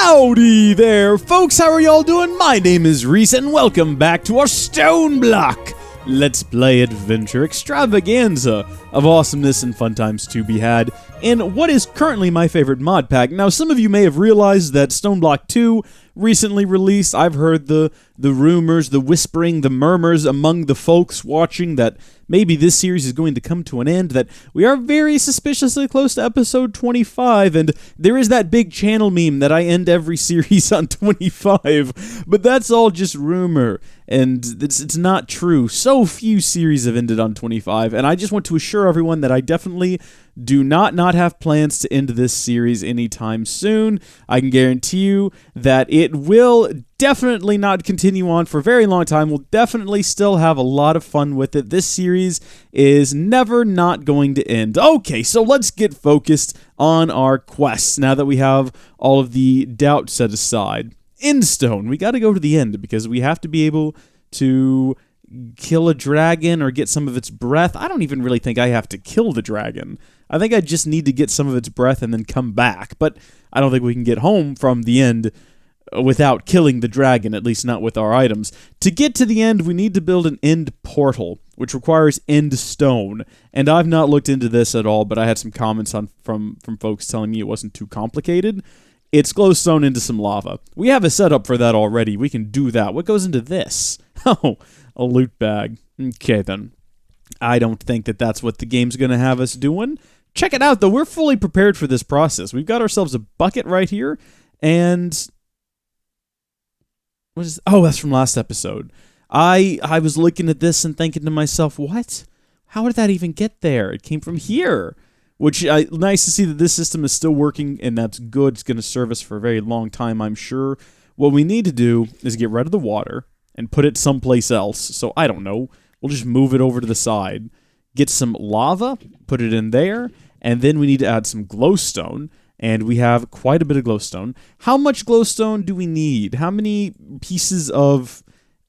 Howdy there, folks! How are y'all doing? My name is Rees, and welcome back to our StoneBlock Let's Play Adventure Extravaganza of awesomeness and fun times to be had in what is currently my favorite mod pack. Now, some of you may have realized that StoneBlock 2 recently released. I've heard the rumors, the whispering, the murmurs among the folks watching that maybe this series is going to come to an end, that we are very suspiciously close to episode 25, and there is that big channel meme that I end every series on 25, but that's all just rumor, and it's not true. So few series have ended on 25, and I just want to assure everyone that I definitely do not have plans to end this series anytime soon. I can guarantee you that it will definitely not continue on for a very long time. We'll definitely still have a lot of fun with it. This series is never not going to end. Okay, so let's get focused on our quests now that we have all of the doubt set aside. Endstone, we got to go to the end because we have to be able to kill a dragon or get some of its breath. I don't even really think I have to kill the dragon. I think I just need to get some of its breath and then come back, but I don't think we can get home from the end without killing the dragon, at least not with our items. To get to the end, we need to build an end portal, which requires end stone, and I've not looked into this at all, but I had some comments from folks telling me it wasn't too complicated. It's glowstone into some lava. We have a setup for that already. We can do that. What goes into this? Oh, a loot bag. Okay, then. I don't think that that's what the game's going to have us doing. Check it out, though. We're fully prepared for this process. We've got ourselves a bucket right here, and what is? Oh, that's from last episode. I was looking at this and thinking to myself, what? How did that even get there? It came from here. Which, nice to see that this system is still working, and that's good. It's going to serve us for a very long time, I'm sure. What we need to do is get rid of the water and put it someplace else. So, I don't know. We'll just move it over to the side. Get some lava, put it in there, and then we need to add some glowstone. And we have quite a bit of glowstone. How much glowstone do we need? How many pieces of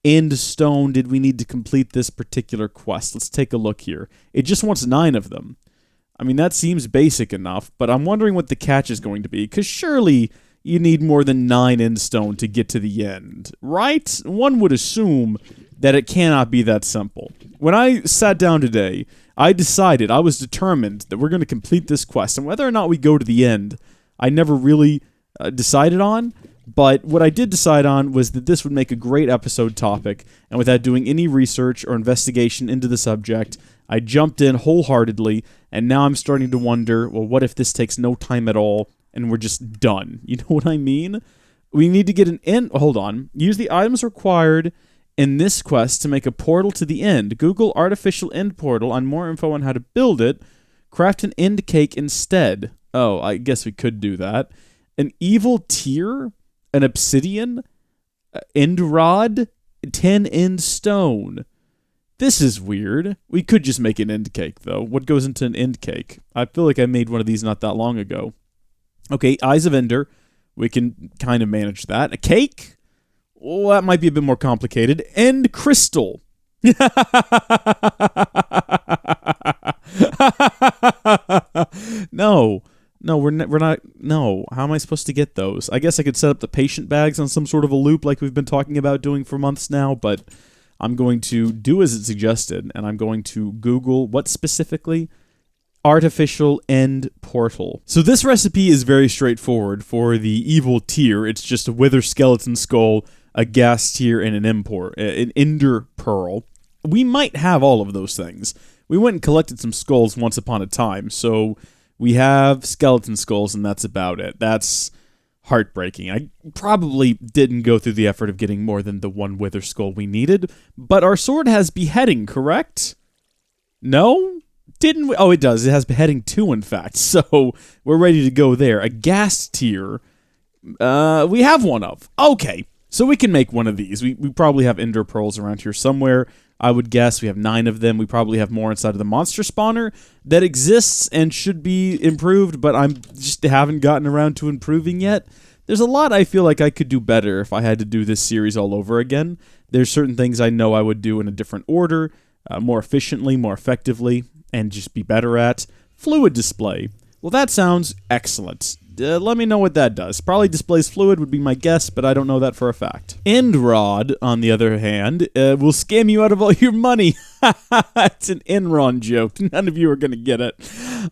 end stone did we need to complete this particular quest? Let's take a look here. It just wants 9 of them. I mean, that seems basic enough, but I'm wondering what the catch is going to be, because surely you need more than 9 end stone to get to the end, right? One would assume that it cannot be that simple. When I sat down today, I was determined that we're going to complete this quest, and whether or not we go to the end, I never really decided on, but what I did decide on was that this would make a great episode topic, and without doing any research or investigation into the subject, I jumped in wholeheartedly, and now I'm starting to wonder, well, what if this takes no time at all, and we're just done? You know what I mean? We need to get an end. Hold on. Use the items required in this quest to make a portal to the end. Google artificial end portal on more info on how to build it. Craft an end cake instead. Oh, I guess we could do that. An evil tear, an obsidian, end rod, 10 end stone. This is weird. We could just make an end cake, though. What goes into an end cake? I feel like I made one of these not that long ago. Okay, Eyes of Ender. We can kind of manage that. A cake? Oh, that might be a bit more complicated. End crystal. No, we're not. No, how am I supposed to get those? I guess I could set up the patient bags on some sort of a loop like we've been talking about doing for months now, but I'm going to do as it suggested, and I'm going to Google what specifically? Artificial end portal. So this recipe is very straightforward. For the evil tear, it's just a wither skeleton skull, a gas tear, and an ender pearl. We might have all of those things. We went and collected some skulls once upon a time, so we have skeleton skulls, and that's about it. That's heartbreaking. I probably didn't go through the effort of getting more than the one wither skull we needed, but our sword has beheading, correct? No? Didn't we? Oh, it does. It has beheading 2, in fact, so we're ready to go there. A gas tier, we have one of. Okay, so we can make one of these. We probably have ender pearls around here somewhere. I would guess we have 9 of them. We probably have more inside of the monster spawner that exists and should be improved, but I just haven't gotten around to improving yet. There's a lot I feel like I could do better if I had to do this series all over again. There's certain things I know I would do in a different order, more efficiently, more effectively, and just be better at. Fluid display. Well, that sounds excellent. let me know what that does. Probably displays fluid would be my guess, but I don't know that for a fact. End rod, on the other hand, will scam you out of all your money. It's an Enron joke. None of you are going to get it.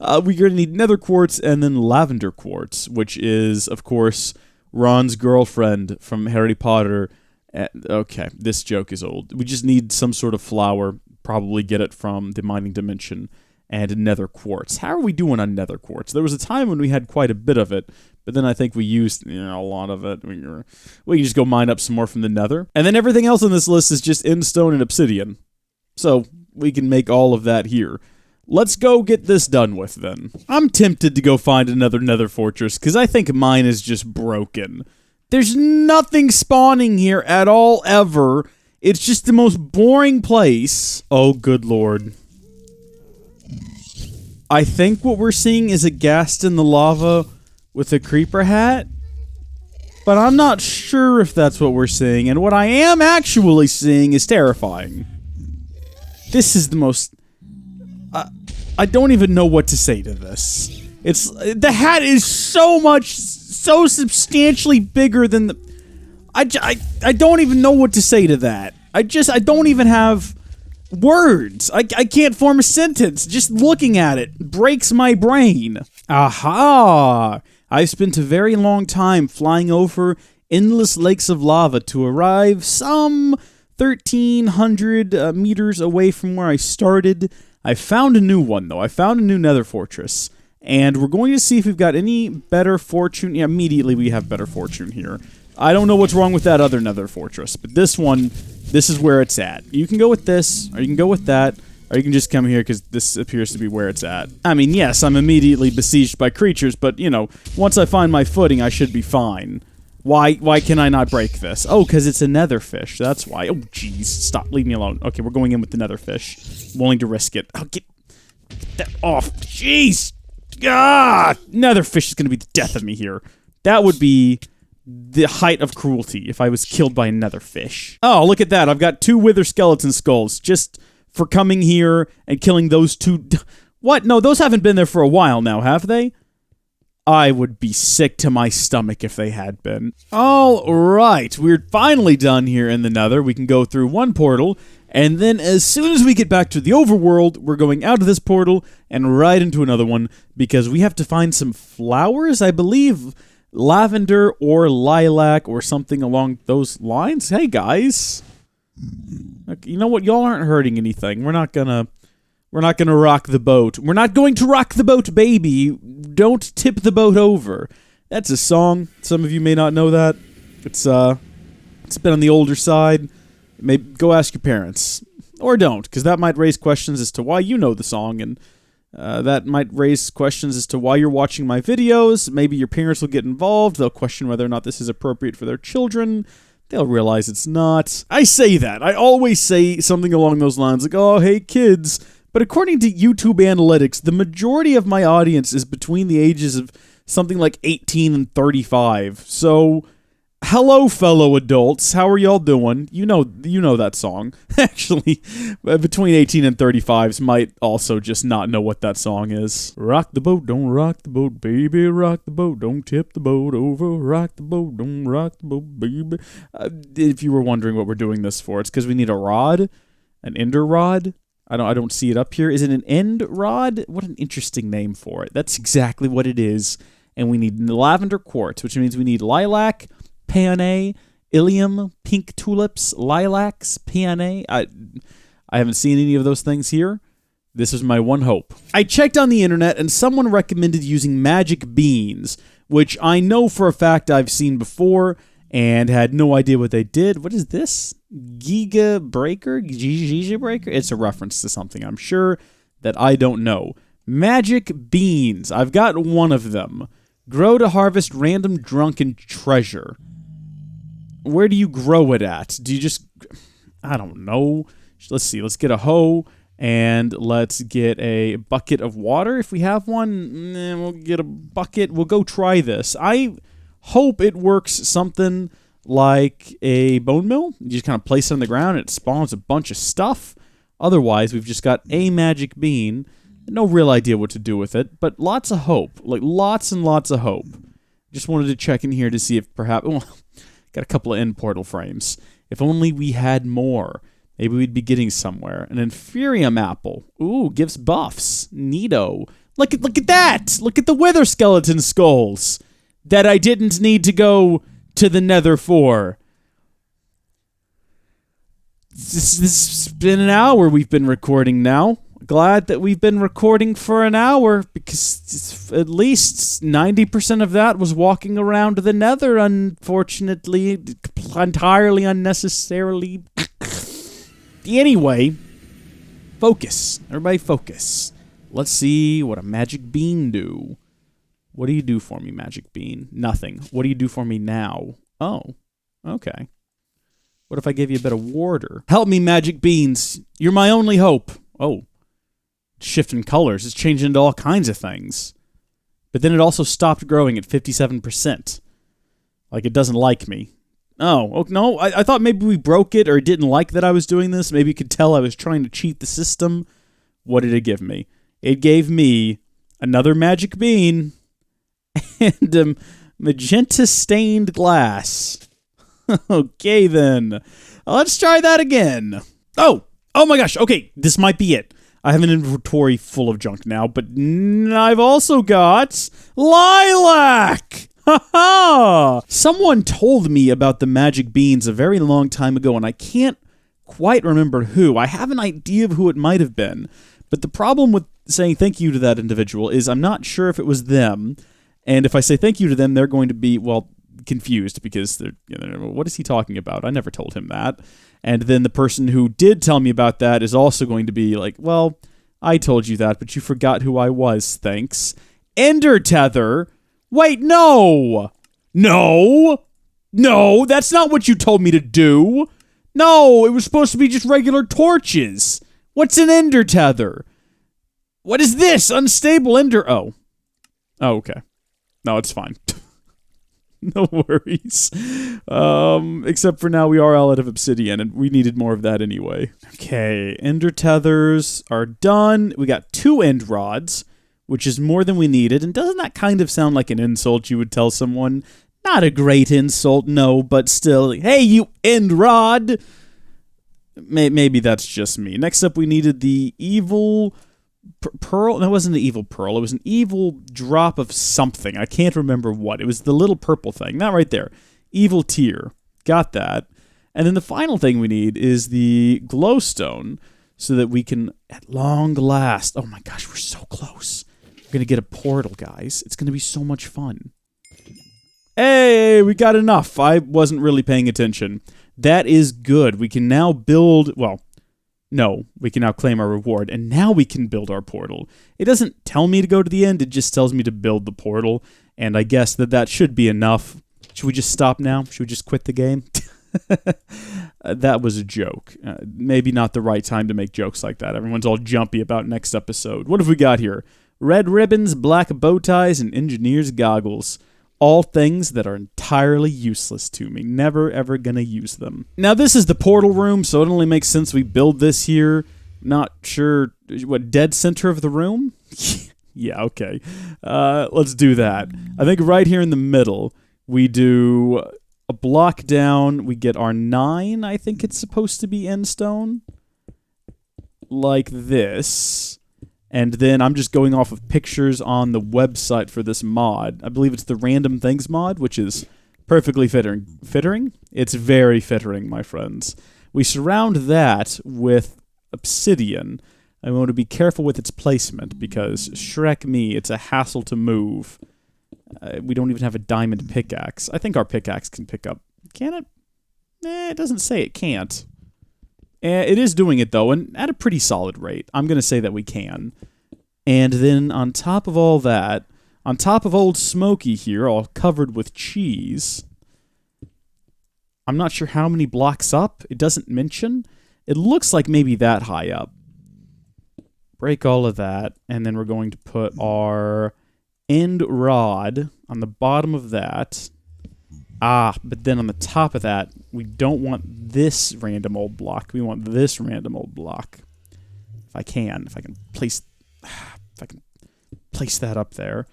We're going to need Nether Quartz and then Lavender Quartz, which is, of course, Ron's girlfriend from Harry Potter. Okay, this joke is old. We just need some sort of flower, probably get it from the mining dimension, and Nether Quartz. How are we doing on Nether Quartz? There was a time when we had quite a bit of it, but then I think we used a lot of it. We can just go mine up some more from the Nether. And then everything else on this list is just Endstone and Obsidian. So we can make all of that here. Let's go get this done with, then. I'm tempted to go find another Nether Fortress, because I think mine is just broken. There's nothing spawning here at all, ever. It's just the most boring place. Oh, good lord. I think what we're seeing is a ghast in the lava with a creeper hat. But I'm not sure if that's what we're seeing. And what I am actually seeing is terrifying. This is the most... I don't even know what to say to this. The hat is so substantially bigger than the... I don't even know what to say to that. I don't even have words. I can't form a sentence. Just looking at it breaks my brain. Aha! I've spent a very long time flying over endless lakes of lava to arrive some 1,300 meters away from where I started. I found a new one, though. I found a new Nether Fortress. And we're going to see if we've got any better fortune. Yeah, immediately we have better fortune here. I don't know what's wrong with that other Nether Fortress, but this one, this is where it's at. You can go with this, or you can go with that, or you can just come here because this appears to be where it's at. I mean, yes, I'm immediately besieged by creatures, but, once I find my footing, I should be fine. Why can I not break this? Oh, because it's a nether fish. That's why. Oh, jeez. Stop. Leave me alone. Okay, we're going in with the nether fish. Willing to risk it. Oh, get that off. Jeez. Ah! Nether fish is going to be the death of me here. That would be the height of cruelty if I was killed by a nether fish. Oh, look at that. I've got 2 wither skeleton skulls just for coming here and killing those 2... What? No, those haven't been there for a while now, have they? I would be sick to my stomach if they had been. All right, we're finally done here in the Nether. We can go through one portal, and then as soon as we get back to the overworld, we're going out of this portal and right into another one, because we have to find some flowers, I believe lavender or lilac or something along those lines. Hey, guys. You know what? Y'all aren't hurting anything. We're not gonna rock the boat. We're not going to rock the boat, baby. Don't tip the boat over. That's a song. Some of you may not know that. It's been on the older side. Maybe go ask your parents. Or don't, because that might raise questions as to why you know the song, and that might raise questions as to why you're watching my videos. Maybe your parents will get involved. They'll question whether or not this is appropriate for their children. They'll realize it's not. I say that. I always say something along those lines, like, oh, hey, kids. But according to YouTube analytics, the majority of my audience is between the ages of something like 18 and 35. So, hello, fellow adults. How are y'all doing? You know that song. Actually, between 18 and 35s might also just not know what that song is. Rock the boat, don't rock the boat, baby. Rock the boat, don't tip the boat over. Rock the boat, don't rock the boat, baby. If you were wondering what we're doing this for, it's because we need a rod, an ender rod. I don't see it up here. Is it an end rod? What an interesting name for it. That's exactly what it is. And we need lavender quartz, which means we need lilac, peony, ilium, pink tulips, lilacs, peony. I haven't seen any of those things here. This is my one hope. I checked on the internet and someone recommended using magic beans, which I know for a fact I've seen before and had no idea what they did. What is this? Giga Breaker? Giga Breaker? It's a reference to something, I'm sure, that I don't know. Magic beans. I've got one of them. Grow to harvest random drunken treasure. Where do you grow it at? Do you just... I don't know. Let's see. Let's get a hoe, and let's get a bucket of water if we have one. We'll get a bucket. We'll go try this. I hope it works something like a bone mill. You just kind of place it on the ground and it spawns a bunch of stuff. Otherwise, we've just got a magic bean. No real idea what to do with it, but lots of hope. Like, lots and lots of hope. Just wanted to check in here to see if perhaps... Well, got a couple of end portal frames. If only we had more. Maybe we'd be getting somewhere. An Inferium apple. Ooh, gives buffs. Neato. Look at that! Look at the wither skeleton skulls that I didn't need to go to the Nether for. This has been an hour we've been recording now. Glad that we've been recording for an hour, because at least 90% of that was walking around the Nether, unfortunately. Entirely unnecessarily. Anyway, focus. Everybody focus. Let's see what a magic bean do. What do you do for me, magic bean? Nothing. What do you do for me now? Oh, okay. What if I gave you a bit of water? Help me, magic beans. You're my only hope. Oh. Shifting colors. It's changing into all kinds of things. But then it also stopped growing at 57%. Like, it doesn't like me. Oh, no. I thought maybe we broke it or it didn't like that I was doing this. Maybe you could tell I was trying to cheat the system. What did it give me? It gave me another magic bean and magenta stained glass. Okay, then. Let's try that again. Oh my gosh. Okay, this might be it. I have an inventory full of junk now, but I've also got lilac. Ha! Someone told me about the magic beans a very long time ago, and I can't quite remember who. I have an idea of who it might have been, but the problem with saying thank you to that individual is I'm not sure if it was them, and if I say thank you to them, they're going to be, well, confused because they're, what is he talking about? I never told him that. And then the person who did tell me about that is also going to be like, well, I told you that, but you forgot who I was, thanks. Ender Tether? Wait, no! No! No, that's not what you told me to do! No, it was supposed to be just regular torches! What's an Ender Tether? What is this? Unstable Ender... Oh, okay. No, it's fine. No worries. Except for now we are all out of obsidian, and we needed more of that anyway. Okay, ender tethers are done. We got 2 end rods, which is more than we needed. And doesn't that kind of sound like an insult you would tell someone? Not a great insult, no, but still. Hey, you end rod! Maybe that's just me. Next up, we needed the evil... pearl? No, it wasn't the evil pearl. It was an evil drop of something. I can't remember what. It was the little purple thing. That right there. Evil tear. Got that. And then the final thing we need is the glowstone so that we can, at long last... Oh my gosh, we're so close. We're going to get a portal, guys. It's going to be so much fun. Hey, we got enough. I wasn't really paying attention. That is good. We can now build... Well... No, we can now claim our reward, and now we can build our portal. It doesn't tell me to go to the end, it just tells me to build the portal, and I guess that should be enough. Should we just stop now? Should we just quit the game? That was a joke. Maybe not the right time to make jokes like that. Everyone's all jumpy about next episode. What have we got here? Red ribbons, black bow ties, and engineer's goggles. All things that are entirely useless to me. Never, ever gonna use them. Now, this is the portal room, so it only makes sense we build this here. Not sure... What, dead center of the room? Yeah, okay. Let's do that. I think right here in the middle, we do a block down. We get our 9, I think it's supposed to be end stone. Like this. And then I'm just going off of pictures on the website for this mod. I believe it's the Random Things mod, which is perfectly fitting. Fitting? It's very fitting, my friends. We surround that with obsidian. I want to be careful with its placement, because, shrek me, it's a hassle to move. We don't even have a diamond pickaxe. I think our pickaxe can pick up... Can it? It doesn't say it can't. It is doing it, though, and at a pretty solid rate. I'm going to say that we can. And then on top of all that, on top of old Smokey here, all covered with cheese, I'm not sure how many blocks up. It doesn't mention. It looks like maybe that high up. Break all of that, and then we're going to put our end rod on the bottom of that. But then on the top of that, we don't want this random old block. We want this random old block. If I can place that up there.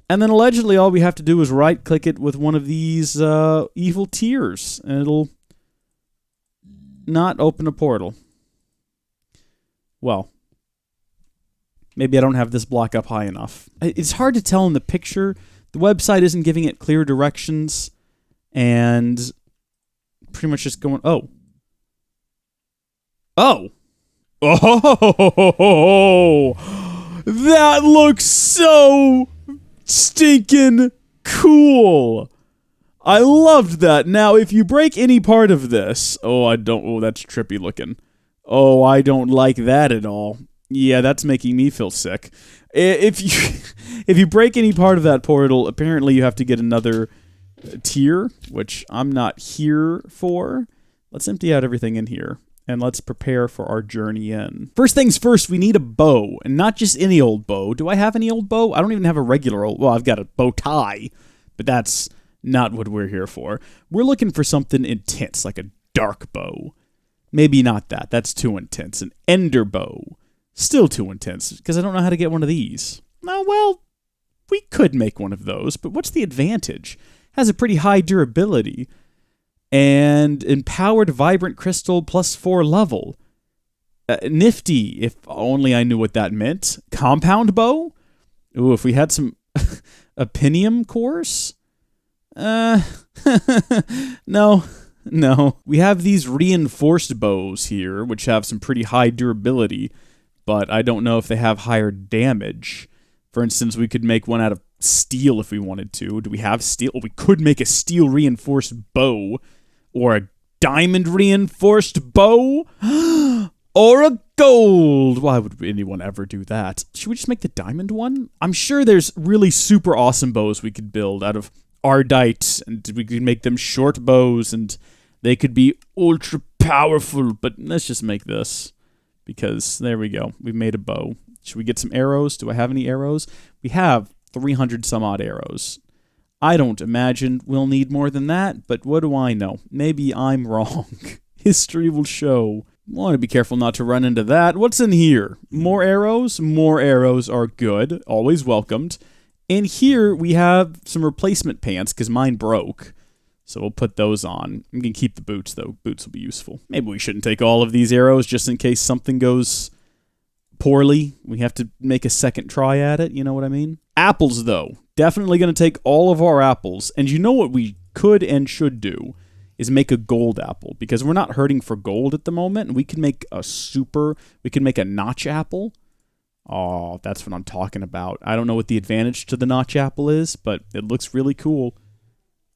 And then allegedly all we have to do is right-click it with one of these evil tears, and it'll not open a portal. Well, maybe I don't have this block up high enough. It's hard to tell in the picture. The website isn't giving it clear directions, and pretty much just going, oh. Oh! Oh! That looks so stinking cool! I loved that. Now, if you break any part of this... Oh, that's trippy looking. Oh, I don't like that at all. Yeah, that's making me feel sick. If you break any part of that portal, apparently you have to get another tier, which I'm not here for. Let's empty out everything in here, and let's prepare for our journey in. First things first, we need a bow, and not just any old bow. Do I have any old bow? I don't even have a regular old... Well, I've got a bow tie, but that's not what we're here for. We're looking for something intense, like a dark bow. Maybe not that. That's too intense. An ender bow. Still too intense, because I don't know how to get one of these. Oh, well, we could make one of those, but what's the advantage? Has a pretty high durability. And empowered vibrant crystal +4 level. Nifty, if only I knew what that meant. Compound bow? Ooh, if we had some opinium cores? No. We have these reinforced bows here, which have some pretty high durability, but I don't know if they have higher damage. For instance, we could make one out of steel if we wanted to. Do we have steel? We could make a steel reinforced bow, or a diamond reinforced bow, or a gold. Why would anyone ever do that? Should we just make the diamond one? I'm sure there's really super awesome bows we could build out of Ardite, and we could make them short bows, and they could be ultra powerful, but let's just make this, because there we go. We've made a bow. Should we get some arrows? Do I have any arrows? We have 300 some odd arrows. I don't imagine we'll need more than that, but what do I know? Maybe I'm wrong. History will show. I want to be careful not to run into that. What's in here? More arrows? More arrows are good. Always welcomed. And here we have some replacement pants, because mine broke. So we'll put those on. I'm going to keep the boots, though. Boots will be useful. Maybe we shouldn't take all of these arrows, just in case something goes poorly. We have to make a second try at it, you know what I mean? Apples, though. Definitely going to take all of our apples. And you know what we could and should do is make a gold apple, because we're not hurting for gold at the moment. And we can make a notch apple. Oh, that's what I'm talking about. I don't know what the advantage to the notch apple is, but it looks really cool.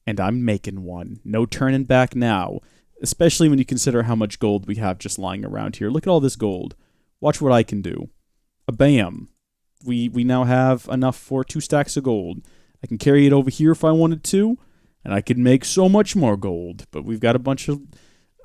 And I'm making one. No turning back now. Especially when you consider how much gold we have just lying around here. Look at all this gold. Watch what I can do. Bam. We now have enough for 2 stacks of gold. I can carry it over here if I wanted to. And I could make so much more gold. But we've got a bunch of...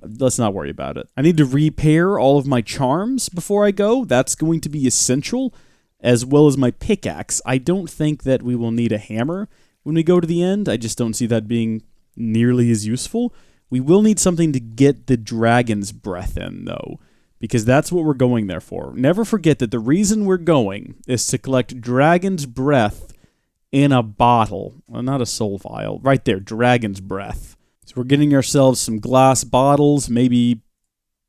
Let's not worry about it. I need to repair all of my charms before I go. That's going to be essential, as well as my pickaxe. I don't think that we will need a hammer when we go to the end. I just don't see that being nearly as useful. We will need something to get the dragon's breath in, though, because that's what we're going there for. Never forget that the reason we're going is to collect dragon's breath in a bottle. Well, not a soul vial. Right there, dragon's breath. So we're getting ourselves some glass bottles, maybe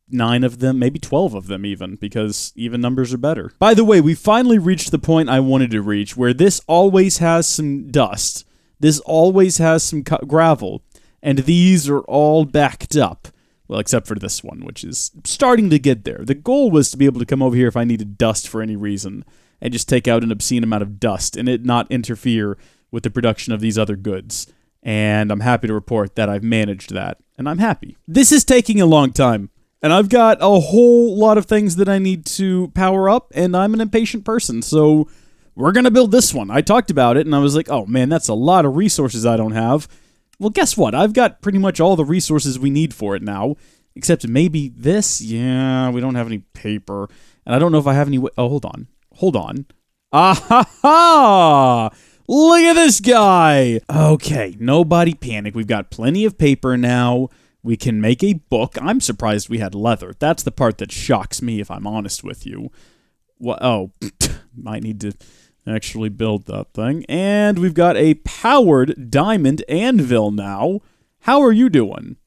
9 of them, maybe 12 of them even, because even numbers are better. By the way, we finally reached the point I wanted to reach, where this always has some dust, this always has some gravel, and these are all backed up. Well, except for this one, which is starting to get there. The goal was to be able to come over here if I needed dust for any reason, and just take out an obscene amount of dust, and it not interfere with the production of these other goods. And I'm happy to report that I've managed that, and I'm happy. This is taking a long time, and I've got a whole lot of things that I need to power up, and I'm an impatient person, so we're going to build this one. I talked about it, and I was like, oh man, that's a lot of resources I don't have. Well, guess what? I've got pretty much all the resources we need for it now, except maybe this. Yeah, we don't have any paper, and I don't know if I have any... Oh, hold on. Ah ha ha! Look at this guy! Okay, nobody panic. We've got plenty of paper now. We can make a book. I'm surprised we had leather. That's the part that shocks me, if I'm honest with you. What? Oh, might need to actually build that thing. And we've got a powered diamond anvil now. How are you doing?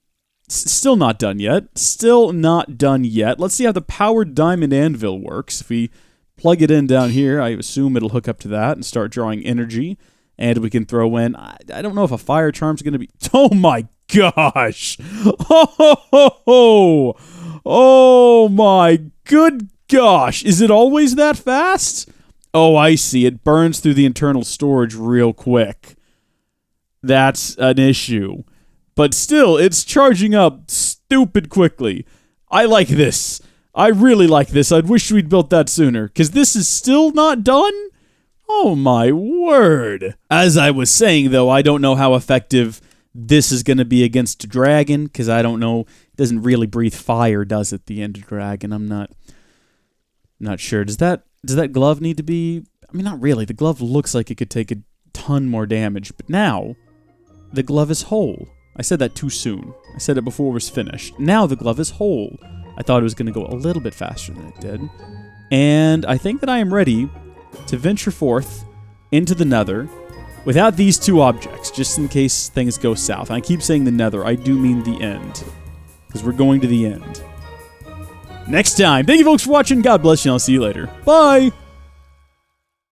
Still not done yet. Still not done yet. Let's see how the powered diamond anvil works. If we plug it in down here, I assume it'll hook up to that and start drawing energy. And we can throw in, I don't know if a fire charm's going to be... Oh my gosh! Oh my good gosh! Is it always that fast? Oh, I see. It burns through the internal storage real quick. That's an issue. But still, it's charging up stupid quickly. I like this. I really like this. I'd wish we'd built that sooner, because this is still not done? Oh my word. As I was saying, though, I don't know how effective this is going to be against a dragon, because I don't know. It doesn't really breathe fire, does it, the Ender Dragon? I'm not sure. Does that glove need to be... I mean, not really. The glove looks like it could take a ton more damage, but now the glove is whole. I said that too soon. I said it before it was finished. Now the glove is whole. I thought it was going to go a little bit faster than it did. And I think that I am ready to venture forth into the Nether without these two objects, just in case things go south. And I keep saying the Nether. I do mean the end, because we're going to the end. Next time. Thank you folks for watching. God bless you, and I'll see you later. Bye!